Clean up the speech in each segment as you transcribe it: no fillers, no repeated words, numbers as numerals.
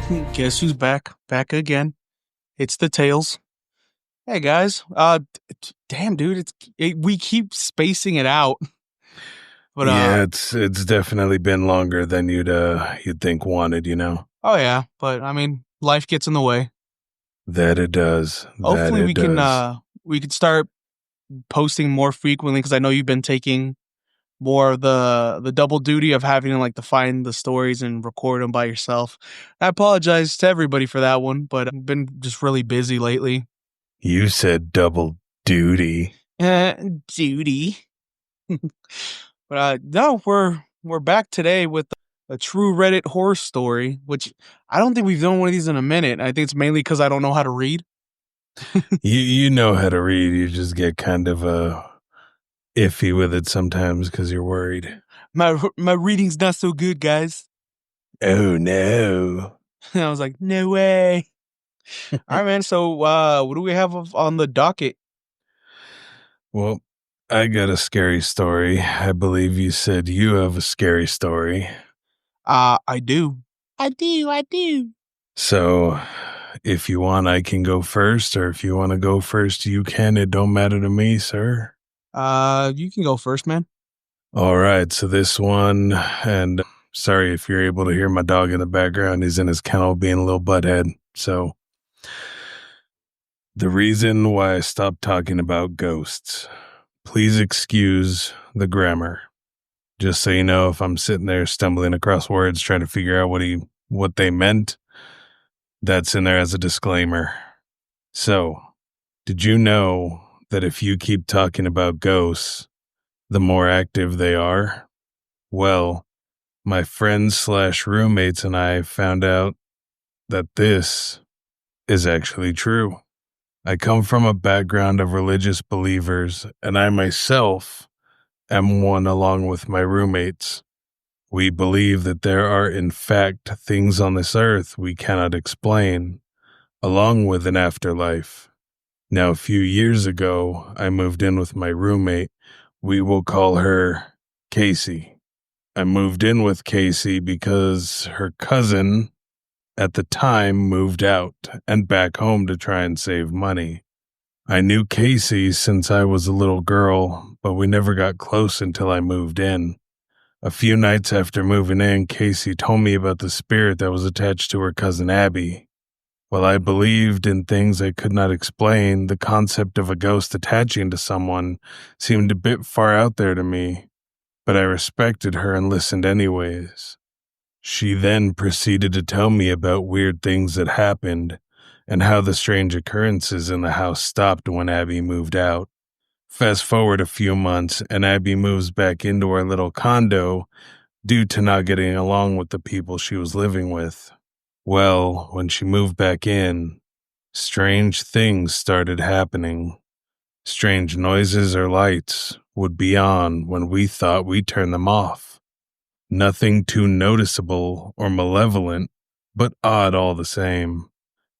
Guess who's back? Back again. It's the Tails. Hey guys. Damn, dude. We keep spacing it out, but Yeah, it's definitely been longer than you'd think wanted, oh yeah. But I mean, life gets in the way. That it does. That Hopefully, it does. we can start posting more frequently because I know you've been taking more of the double duty of having to to find the stories and record them by yourself. I apologize to everybody for that one, but I've been just really busy lately. You said double duty. Uh, Duty. But no, we're back today with a true Reddit horror story, which I don't think we've done one of these in a minute. I think it's mainly because I don't know how to read. You know how to read. You just get kind of iffy with it sometimes because you're worried. My reading's not so good, guys. Oh no. And I was like, no way. All right, man. So what do we have on the docket? Well, I got a scary story. I believe you said you have a scary story. I do. I do. So, if you want, I can go first, or if you want to go first, you can. It don't matter to me, sir. You can go first, man. All right, so this one, and sorry if you're able to hear my dog in the background. He's in his kennel being a little butthead. So, the reason why I stopped talking about ghosts, please excuse the grammar. Just so you know, if I'm sitting there stumbling across words trying to figure out what they meant, that's in there as a disclaimer. So, did you know that if you keep talking about ghosts, the more active they are? Well, my friends/roommates and I found out that this is actually true. I come from a background of religious believers, and I myself am one along with my roommates. We believe that there are, in fact, things on this earth we cannot explain, along with an afterlife. Now, a few years ago, I moved in with my roommate. We will call her Casey. I moved in with Casey because her cousin at the time moved out and back home to try and save money. I knew Casey since I was a little girl, but we never got close until I moved in. A few nights after moving in, Casey told me about the spirit that was attached to her cousin Abby. While I believed in things I could not explain, the concept of a ghost attaching to someone seemed a bit far out there to me, but I respected her and listened anyways. She then proceeded to tell me about weird things that happened and how the strange occurrences in the house stopped when Abby moved out. Fast forward a few months, and Abby moves back into our little condo due to not getting along with the people she was living with. Well, when she moved back in, strange things started happening. Strange noises or lights would be on when we thought we'd turn them off. Nothing too noticeable or malevolent, but odd all the same.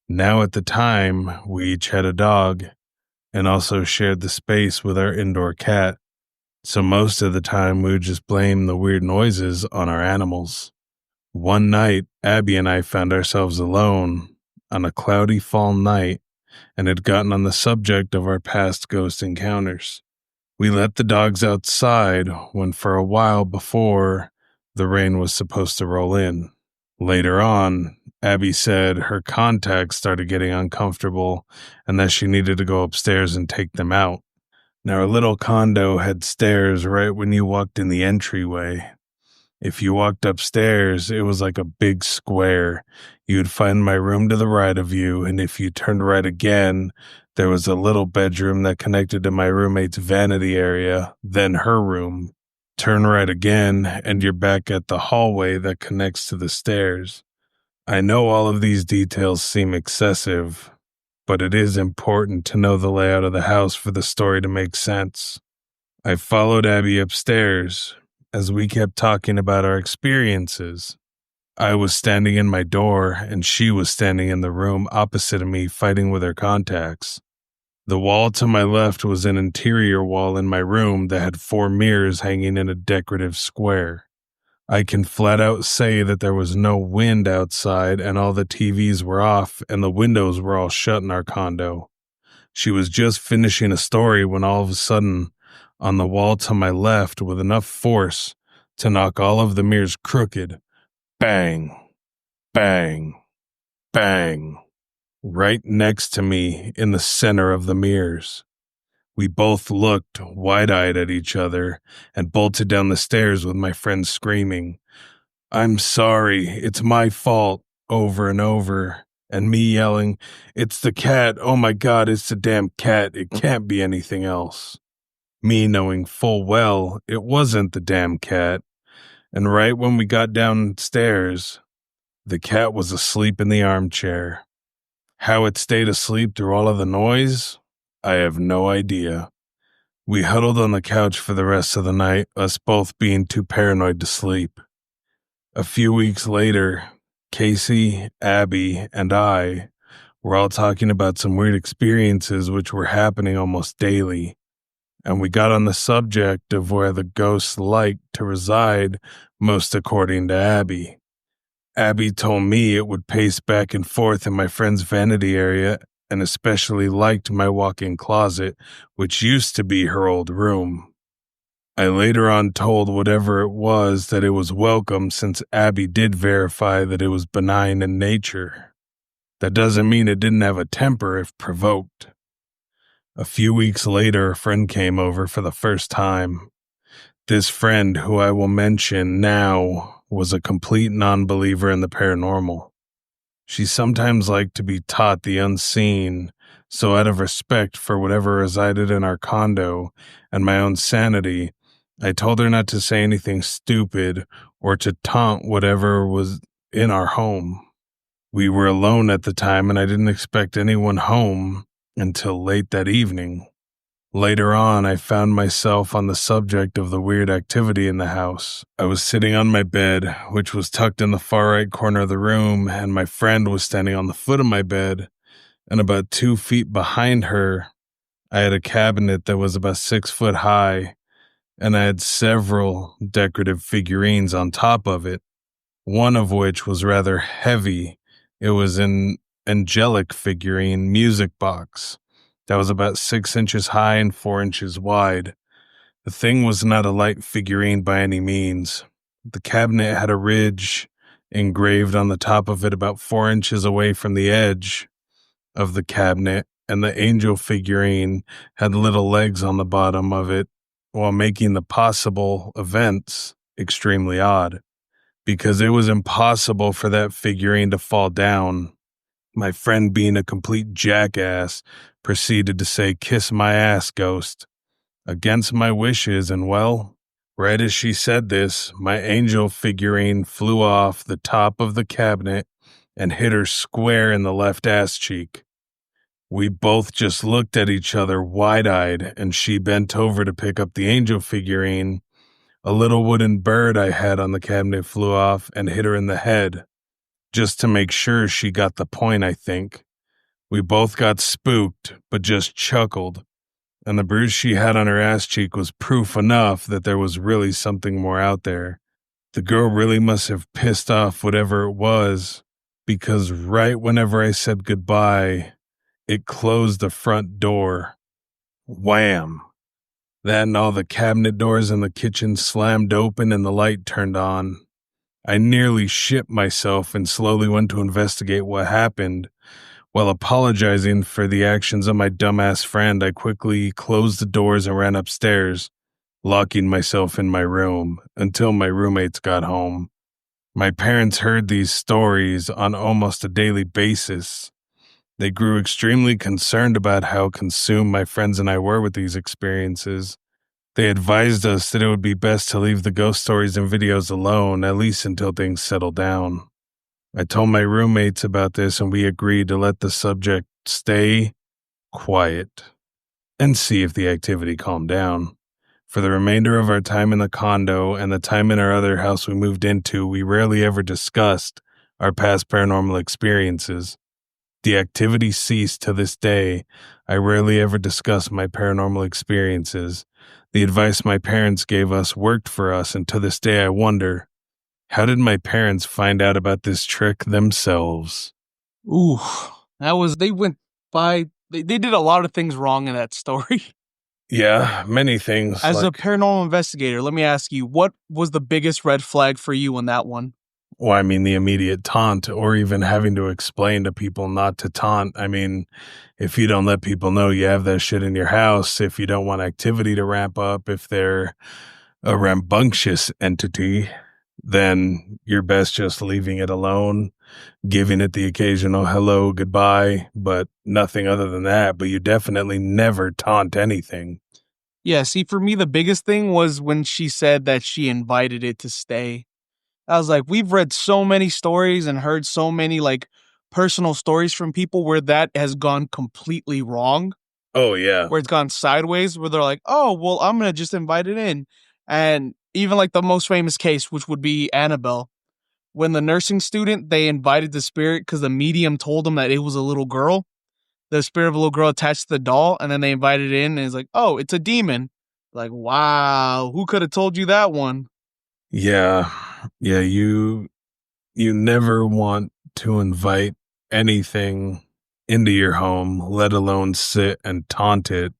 Now at the time, we each had a dog and also shared the space with our indoor cat, so most of the time we would just blame the weird noises on our animals. One night, Abby and I found ourselves alone on a cloudy fall night and had gotten on the subject of our past ghost encounters. We let the dogs outside when for a while before the rain was supposed to roll in. Later on, Abby said her contacts started getting uncomfortable and that she needed to go upstairs and take them out. Now, our little condo had stairs right when you walked in the entryway. If you walked upstairs, it was like a big square. You'd find my room to the right of you, and if you turned right again, there was a little bedroom that connected to my roommate's vanity area, then her room. Turn right again, and you're back at the hallway that connects to the stairs. I know all of these details seem excessive, but it is important to know the layout of the house for the story to make sense. I followed Abby upstairs. As we kept talking about our experiences, I was standing in my door and she was standing in the room opposite of me fighting with her contacts. The wall to my left was an interior wall in my room that had 4 mirrors hanging in a decorative square. I can flat out say that there was no wind outside and all the TVs were off and the windows were all shut in our condo. She was just finishing a story when all of a sudden, on the wall to my left, with enough force to knock all of the mirrors crooked, bang, bang, bang, right next to me in the center of the mirrors. We both looked wide-eyed at each other and bolted down the stairs with my friend screaming, "I'm sorry, it's my fault," over and over, and me yelling, "It's the cat, oh my God, it's the damn cat, it can't be anything else." Me knowing full well it wasn't the damn cat, and right when we got downstairs, the cat was asleep in the armchair. How it stayed asleep through all of the noise, I have no idea. We huddled on the couch for the rest of the night, us both being too paranoid to sleep. A few weeks later, Casey, Abby, and I were all talking about some weird experiences which were happening almost daily, and we got on the subject of where the ghosts liked to reside, most according to Abby. Abby told me it would pace back and forth in my friend's vanity area and especially liked my walk-in closet, which used to be her old room. I later on told whatever it was that it was welcome since Abby did verify that it was benign in nature. That doesn't mean it didn't have a temper if provoked. A few weeks later, a friend came over for the first time. This friend, who I will mention now, was a complete non-believer in the paranormal. She sometimes liked to be taught the unseen, so out of respect for whatever resided in our condo and my own sanity, I told her not to say anything stupid or to taunt whatever was in our home. We were alone at the time and I didn't expect anyone home until late that evening. Later on, I found myself on the subject of the weird activity in the house. I was sitting on my bed, which was tucked in the far right corner of the room, and my friend was standing on the foot of my bed, and about 2 feet behind her, I had a cabinet that was about 6 foot high, and I had several decorative figurines on top of it, one of which was rather heavy. It was an angelic figurine music box that was about 6 inches high and 4 inches wide. The thing was not a light figurine by any means. The cabinet had a ridge engraved on the top of it about 4 inches away from the edge of the cabinet, and the angel figurine had little legs on the bottom of it, while making the possible events extremely odd, because it was impossible for that figurine to fall down. My friend, being a complete jackass, proceeded to say, "Kiss my ass, ghost," against my wishes, and well, right as she said this, my angel figurine flew off the top of the cabinet and hit her square in the left ass cheek. We both just looked at each other wide-eyed, and she bent over to pick up the angel figurine. A little wooden bird I had on the cabinet flew off and hit her in the head, just to make sure she got the point, I think. We both got spooked, but just chuckled, and the bruise she had on her ass cheek was proof enough that there was really something more out there. The girl really must have pissed off whatever it was, because right whenever I said goodbye, it closed the front door. Wham! That and all the cabinet doors in the kitchen slammed open and the light turned on. I nearly shit myself and slowly went to investigate what happened. While apologizing for the actions of my dumbass friend, I quickly closed the doors and ran upstairs, locking myself in my room until my roommates got home. My parents heard these stories on almost a daily basis. They grew extremely concerned about how consumed my friends and I were with these experiences. They advised us that it would be best to leave the ghost stories and videos alone, at least until things settled down. I told my roommates about this and we agreed to let the subject stay quiet and see if the activity calmed down. For the remainder of our time in the condo and the time in our other house we moved into, we rarely ever discussed our past paranormal experiences. The activity ceased to this day. I rarely ever discuss my paranormal experiences. The advice my parents gave us worked for us, and to this day I wonder, How did my parents find out about this trick themselves? Ooh, they went they did a lot of things wrong in that story. Yeah, many things As a like, paranormal investigator, let me ask you, what was the biggest red flag for you in that one? well, I mean, the immediate taunt, or even having to explain to people not to taunt. I mean, if you don't let people know you have that shit in your house, if you don't want activity to ramp up, if they're a rambunctious entity, then you're best just leaving it alone, giving it the occasional hello, goodbye, but nothing other than that. But you definitely never taunt anything. Yeah, see, for me, the biggest thing was when she said that she invited it to stay. I was like, we've read so many stories and heard so many like personal stories from people where that has gone completely wrong, Oh, yeah. where it's gone sideways, where they're like, oh, well, I'm going to just invite it in. And even like the most famous case, which would be Annabelle, when the nursing student, they invited the spirit because the medium told them that it was a little girl, the spirit of a little girl attached to the doll, and then they invited it in and it's like, oh, it's a demon. Like, wow, who could have told you that one? Yeah. Yeah, you never want to invite anything into your home, let alone sit and taunt it,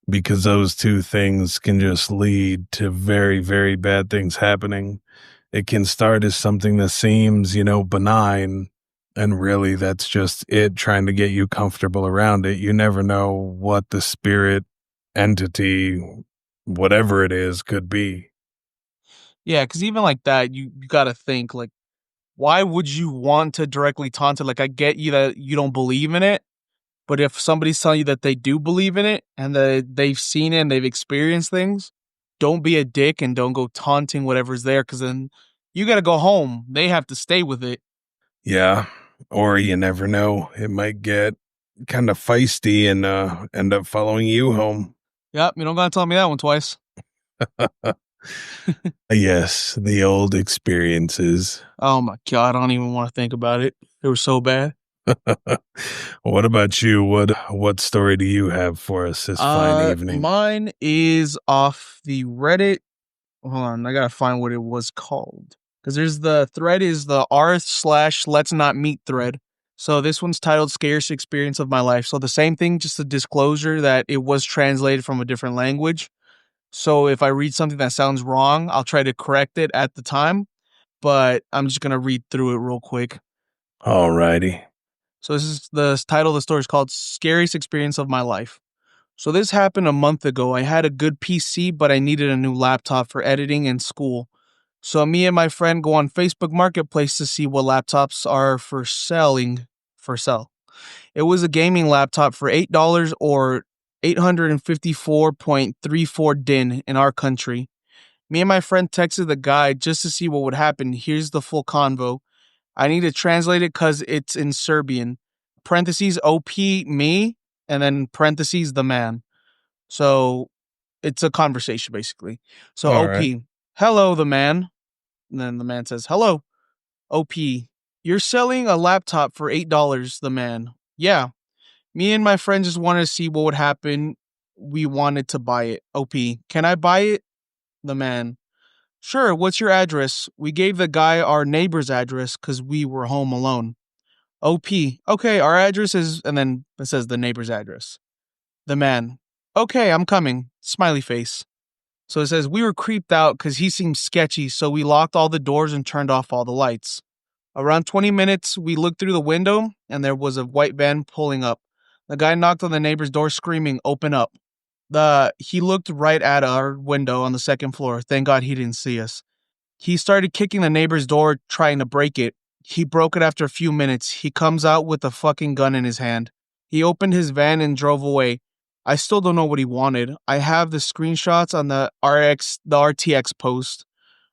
because those two things can just lead to very, very bad things happening. It can start as something that seems, benign, and really that's just it trying to get you comfortable around it. You never know what the spirit entity, whatever it is, could be. Yeah, because even like that, you got to think like, why would you want to directly taunt it? Like, I get you that you don't believe in it, but if somebody's telling you that they do believe in it and that they've seen it and they've experienced things, don't be a dick and don't go taunting whatever's there because then you got to go home. They have to stay with it. Yeah. Or you never know. It might get kind of feisty and end up following you home. Yep, you don't got to tell me that one twice. Yes, the old experiences. Oh my God, I don't even want to think about it. They were so bad. What about you? What story do you have for us this fine evening? Mine is off the Reddit. Hold on, I gotta find what it was called. Because there's the thread is the r/ let's not meet thread. So this one's titled Scariest Experience of My Life. So the same thing, just a disclosure that it was translated from a different language. So if I read something that sounds wrong, I'll try to correct it at the time. But I'm just gonna read through it real quick. Alrighty. So this is the title of the story is called Scariest Experience of My Life. So this happened a month ago. I had a good PC, but I needed a new laptop for editing and school. So me and my friend go on Facebook Marketplace to see what laptops are for sale. It was a gaming laptop for $8 or 854.34 DIN in our country. Me and my friend texted the guy just to see what would happen. Here's the full convo. I need to translate it because it's in Serbian. Parentheses OP me and then parentheses the man. So it's a conversation basically. So All right. OP, hello the man. And then the man says, hello, OP. You're selling a laptop for $8, the man. Yeah. Me and my friend just wanted to see what would happen. We wanted to buy it. OP. Can I buy it? The man. Sure, what's your address? We gave the guy our neighbor's address because we were home alone. OP. Okay, our address is, and then it says the neighbor's address. The man. Okay, I'm coming. Smiley face. So it says, we were creeped out because he seemed sketchy, so we locked all the doors and turned off all the lights. Around 20 minutes, we looked through the window and there was a white van pulling up. The guy knocked on the neighbor's door screaming, open up. He looked right at our window on the second floor. Thank God he didn't see us. He started kicking the neighbor's door, trying to break it. He broke it after a few minutes. He comes out with a fucking gun in his hand. He opened his van and drove away. I still don't know what he wanted. I have the screenshots on the RTX post.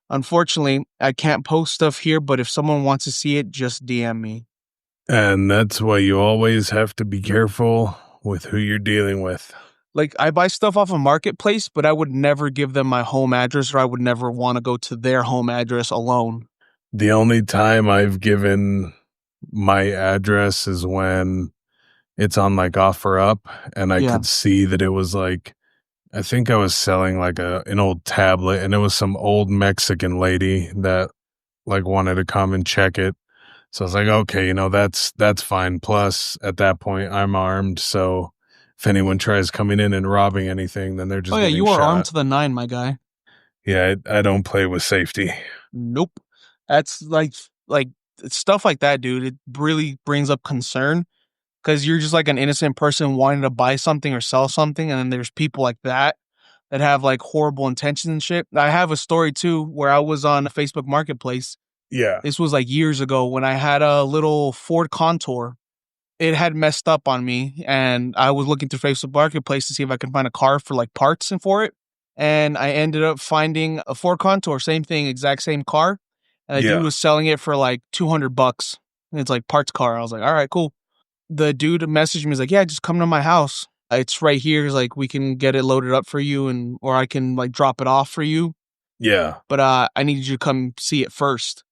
Unfortunately, I can't post stuff here, but if someone wants to see it, just DM me. And that's why you always have to be careful with who you're dealing with. Like, I buy stuff off a marketplace, but I would never give them my home address or I would never want to go to their home address alone. The only time I've given my address is when it's on like OfferUp, and I Yeah. could see that it was like, I think I was selling like an old tablet, and it was some old Mexican lady that like wanted to come and check it. So I was like, okay, that's fine. Plus, at that point, I'm armed, so if anyone tries coming in and robbing anything, then they're Oh just yeah, getting you are armed shot. to the nine, my guy. Yeah, I don't play with safety. Nope. That's like stuff like that, dude. It really brings up concern because you're just like an innocent person wanting to buy something or sell something, and then there's people like that have like horrible intentions and shit. I have a story too where I was on a Facebook Marketplace. Yeah, This was like years ago when I had a little Ford Contour. It had messed up on me, and I was looking through Facebook Marketplace to see if I could find a car for like parts and for it. And I ended up finding a Ford Contour, same thing, exact same car. And the dude yeah, was selling it for like $200. And it's like parts car. I was like, all right, cool. The dude messaged me, he's like, yeah, just come to my house. It's right here. He's like, we can get it loaded up for you, and or I can like drop it off for you. yeah. But I need you to come see it first.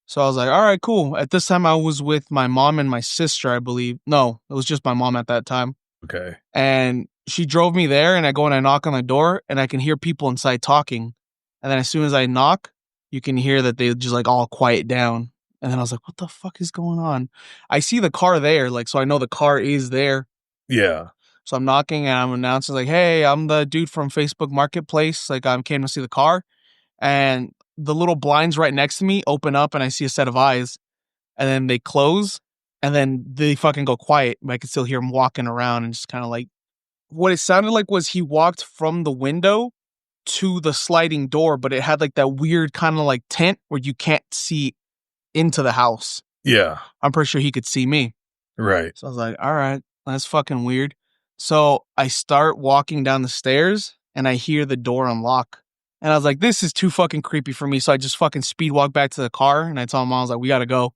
So I was like, all right, cool. At this time, I was with my mom and my sister, I believe. No, it was just my mom at that time. Okay. And she drove me there, and I go and I knock on the door, and I can hear people inside talking. And then as soon as I knock, you can hear that they just like all quiet down. And then I was like, what the fuck is going on? I see the car there, like, so I know the car is there. Yeah, So I'm knocking and I'm announcing, like, hey, I'm the dude from Facebook Marketplace. Like, I came to see the car. And the little blinds right next to me open up, and I see a set of eyes, and then they close, and then they fucking go quiet. But I could still hear him walking around and just kind of like what it sounded like was he walked from the window to the sliding door, but it had like that weird kind of like tent where you can't see into the house. yeah. I'm pretty sure he could see me. Right. So I was like, all right, that's fucking weird. So I start walking down the stairs and I hear the door unlock. And I was like, this is too fucking creepy for me. So I just fucking speed walk back to the car and I tell mom, I was like, we gotta go.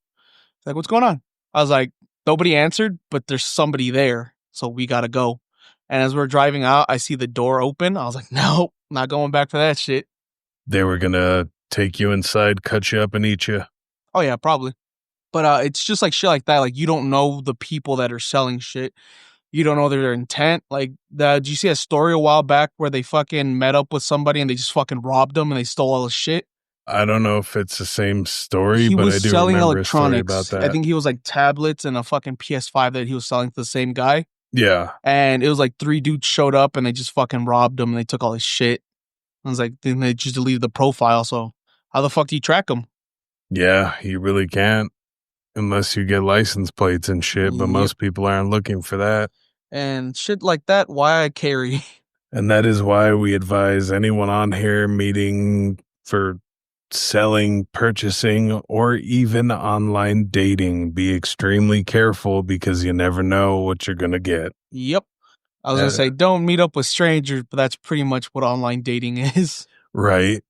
She's like, what's going on? I was like, nobody answered, but there's somebody there. So we gotta go. And as we're driving out, I see the door open. I was like, no, not going back for that shit. They were gonna take you inside, cut you up, and eat you. Oh yeah, probably. But it's just like shit like that. Like you don't know the people that are selling shit. You don't know their intent. Like, did you see a story a while back where they fucking met up with somebody and they just fucking robbed them and they stole all his shit? I don't know if it's the same story, He but I was do selling remember a story about electronics. I that. think he was like tablets and a fucking PS5 that he was selling to the same guy. Yeah, And it was like 3 dudes showed up and they just fucking robbed him and they took all his shit. I was like, then they just deleted the profile. So how the fuck do you track them? yeah. You really can't unless you get license plates and shit. But Yep. most people aren't looking for that. And shit like that, why I carry. And that is why we advise anyone on here meeting for selling, purchasing, or even online dating. Be extremely careful because you never know what you're going to get. Yep. I was gonna Uh, say don't meet up with strangers, but that's pretty much what online dating is. right.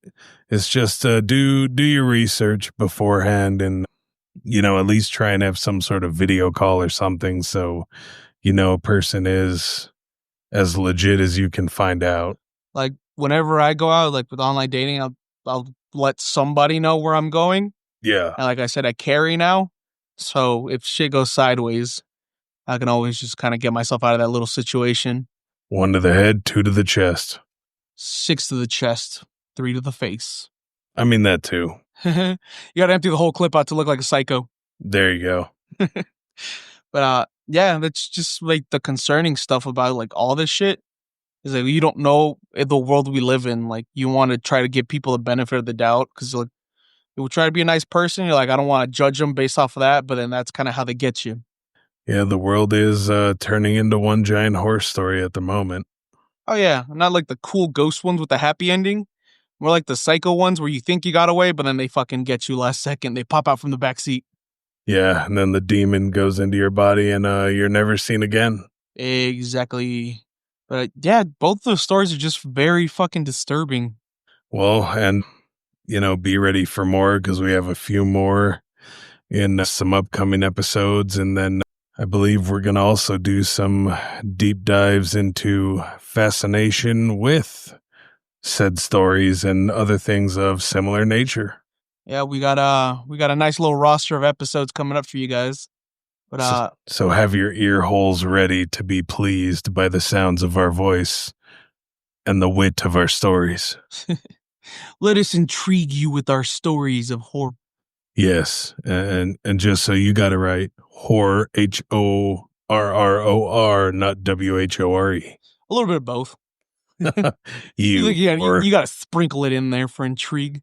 It's just do your research beforehand and at least try and have some sort of video call or something so a person is as legit as you can find out. Like whenever I go out, like with online dating, I'll let somebody know where I'm going. Yeah. And like I said, I carry now. So if shit goes sideways, I can always just kind of get myself out of that little situation. 1 to the head, 2 to the chest. 6 to the chest, 3 to the face. I mean that too. You gotta empty the whole clip out to look like a psycho. There you go. But yeah, that's just like the concerning stuff about like all this shit is like you don't know the world we live in. Like you want to try to give people the benefit of the doubt because like you will try to be a nice person. You're like, I don't want to judge them based off of that, but then that's kind of how they get you. Yeah, the world is turning into one giant horror story at the moment. Oh yeah, not like the cool ghost ones with the happy ending. More like the psycho ones where you think you got away, but then they fucking get you last second. They pop out from the back seat. Yeah, and then the demon goes into your body and you're never seen again. Exactly. But yeah, both those stories are just very fucking disturbing. Well, and be ready for more because we have a few more in some upcoming episodes. And then I believe we're going to also do some deep dives into fascination with said stories and other things of similar nature. Yeah, we got a nice little roster of episodes coming up for you guys. But So have your ear holes ready to be pleased by the sounds of our voice and the wit of our stories. let us intrigue you with our stories of horror. Yes, and just so you got it right, horror, HORROR, not WHORE. A little bit of both. You You or gotta sprinkle it in there for intrigue.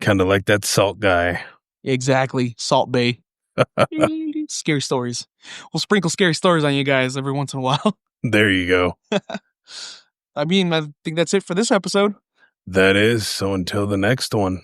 kind of like that salt guy. Exactly. Salt Bay. Scary stories. We'll sprinkle scary stories on you guys every once in a while. There you go. I mean, I think that's it for this episode. That is, so until the next one.